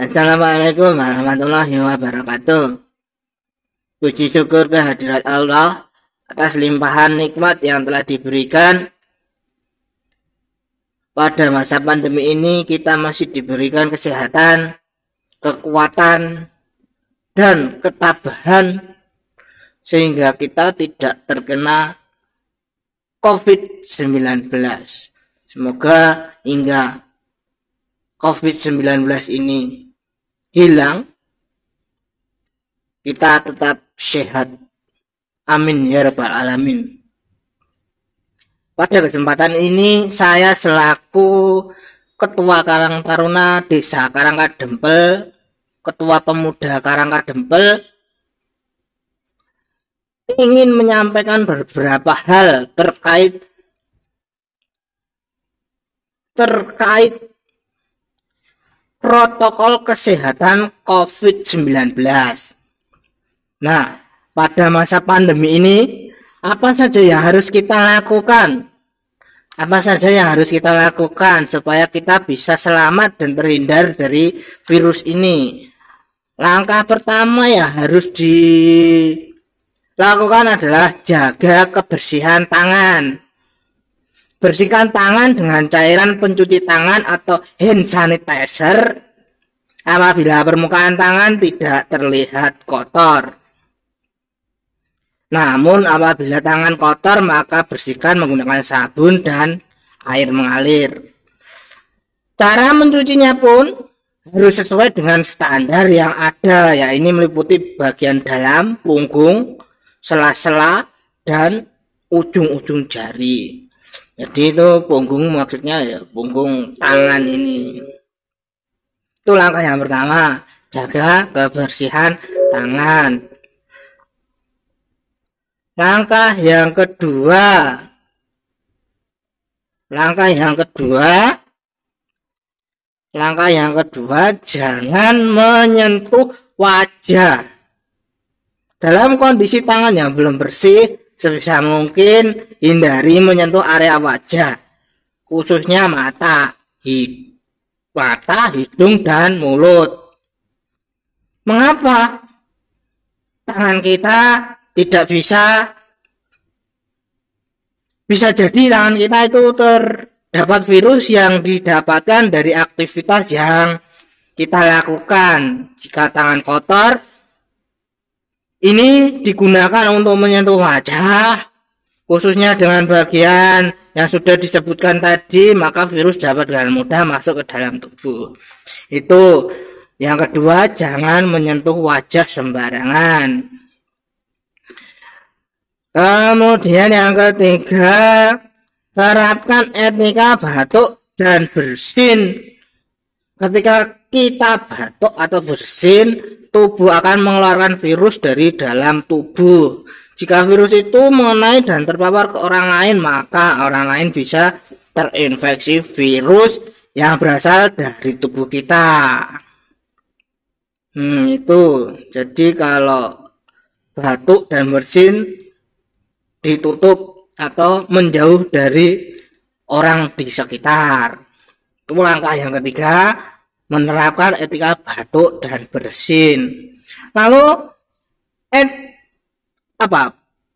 Assalamualaikum warahmatullahi wabarakatuh. Puji syukur kehadirat Allah atas limpahan nikmat yang telah diberikan. Pada masa pandemi ini kita masih diberikan kesehatan, kekuatan, dan ketabahan sehingga kita tidak terkena COVID-19. Semoga hingga COVID-19 ini hilang, kita tetap sehat. Amin ya rabbal alamin. Pada kesempatan ini saya selaku Ketua Karang Taruna Desa Karangkadempel, Ketua Pemuda Karangkadempel, ingin menyampaikan beberapa hal terkait protokol kesehatan COVID-19. Nah, pada masa pandemi ini, apa saja yang harus kita lakukan? Apa saja yang harus kita lakukan supaya kita bisa selamat dan terhindar dari virus ini? Langkah pertama yang harus dilakukan adalah jaga kebersihan tangan. Bersihkan tangan dengan cairan pencuci tangan atau hand sanitizer apabila permukaan tangan tidak terlihat kotor. Namun apabila tangan kotor maka bersihkan menggunakan sabun dan air mengalir. Cara mencucinya pun harus sesuai dengan standar yang ada, yaitu meliputi bagian dalam, punggung, sela-sela, dan ujung-ujung jari. Jadi itu punggung maksudnya ya punggung tangan ini. Itu langkah yang pertama, jaga kebersihan tangan. Langkah yang kedua, jangan menyentuh wajah. Dalam kondisi tangan yang belum bersih, sebisa mungkin hindari menyentuh area wajah, khususnya mata, hidung, dan mulut. Mengapa? Tangan kita tidak bisa jadi tangan kita itu terdapat virus yang didapatkan dari aktivitas yang kita lakukan. Jika tangan kotor, ini digunakan untuk menyentuh wajah, khususnya dengan bagian yang sudah disebutkan tadi, maka virus dapat dengan mudah masuk ke dalam tubuh. Itu yang kedua, jangan menyentuh wajah sembarangan. Kemudian yang ketiga, terapkan etika batuk dan bersin. Ketika kita batuk atau bersin, tubuh akan mengeluarkan virus dari dalam tubuh. Jika virus itu mengenai dan terpapar ke orang lain, maka orang lain bisa terinfeksi virus yang berasal dari tubuh kita. Itu. Jadi kalau batuk dan bersin ditutup atau menjauh dari orang di sekitar. Itu langkah yang ketiga, menerapkan etika batuk dan bersin. Lalu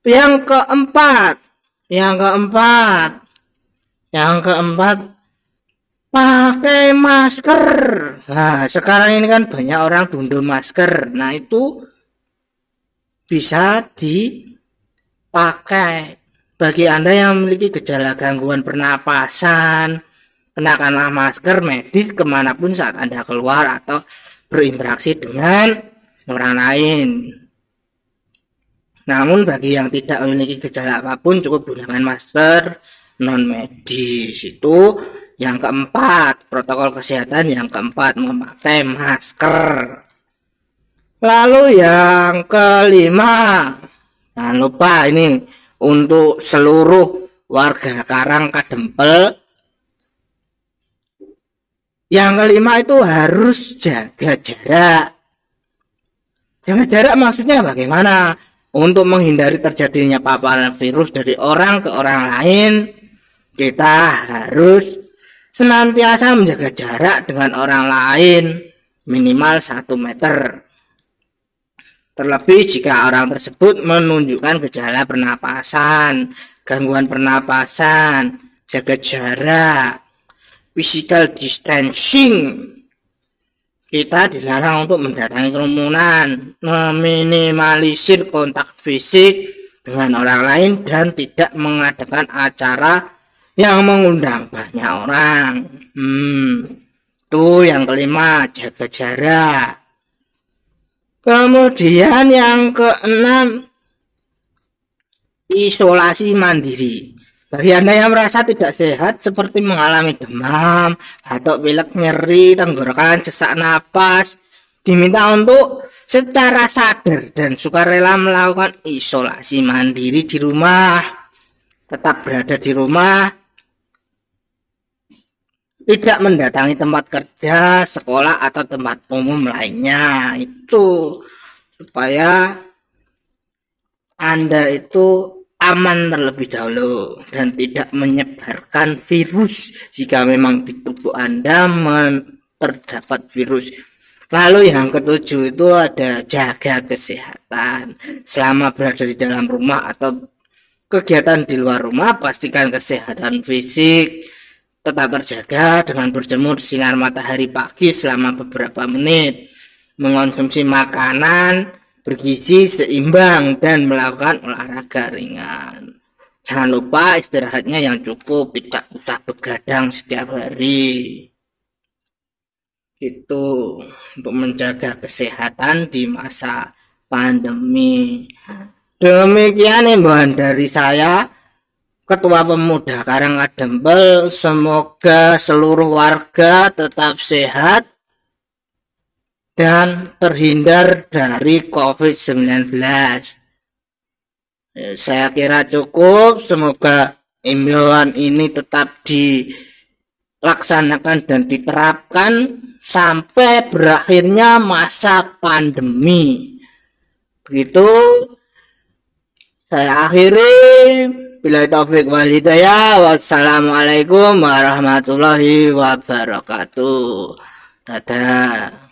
yang keempat, pakai masker. Nah, sekarang ini kan banyak orang gundul masker. Nah, itu bisa dipakai bagi Anda yang memiliki gejala gangguan pernapasan. Kenakanlah masker medis kemanapun saat Anda keluar atau berinteraksi dengan orang lain. Namun bagi yang tidak memiliki gejala apapun cukup gunakan masker non medis. Itu yang keempat, protokol kesehatan yang keempat, memakai masker. Lalu yang kelima, jangan lupa ini untuk seluruh warga Karangkadempel. Yang kelima itu harus jaga jarak. Jaga jarak maksudnya bagaimana? Untuk menghindari terjadinya paparan virus dari orang ke orang lain, kita harus senantiasa menjaga jarak dengan orang lain. minimal 1 meter. Terlebih jika orang tersebut menunjukkan gejala pernapasan, gangguan pernapasan, jaga jarak, physical distancing. Kita dilarang untuk mendatangi kerumunan, meminimalisir kontak fisik dengan orang lain, dan tidak mengadakan acara yang mengundang banyak orang. Itu yang kelima, jaga jarak. Kemudian yang keenam, isolasi mandiri. Bagi Anda yang merasa tidak sehat seperti mengalami demam, batuk pilek, nyeri tenggorokan, sesak napas, diminta untuk secara sadar dan sukarela melakukan isolasi mandiri di rumah. Tetap berada di rumah, tidak mendatangi tempat kerja, sekolah, atau tempat umum lainnya. Itu supaya Anda itu aman terlebih dahulu dan tidak menyebarkan virus jika memang di tubuh Anda terdapat virus. Lalu yang ketujuh itu ada jaga kesehatan. Selama berada di dalam rumah atau kegiatan di luar rumah, pastikan kesehatan fisik tetap terjaga dengan berjemur sinar matahari pagi selama beberapa menit, mengonsumsi makanan bergizi seimbang, dan melakukan olahraga ringan. Jangan lupa istirahatnya yang cukup, tidak usah begadang setiap hari. Itu untuk menjaga kesehatan di masa pandemi. Demikian imbauan dari saya, Ketua Pemuda Karangadempel. Semoga seluruh warga tetap sehat dan terhindar dari COVID-19. Saya kira cukup. Semoga imbauan ini tetap dilaksanakan dan diterapkan sampai berakhirnya masa pandemi. Begitu saya akhiri. Bila taufik wal hidayah. Wassalamualaikum warahmatullahi wabarakatuh. Dadah.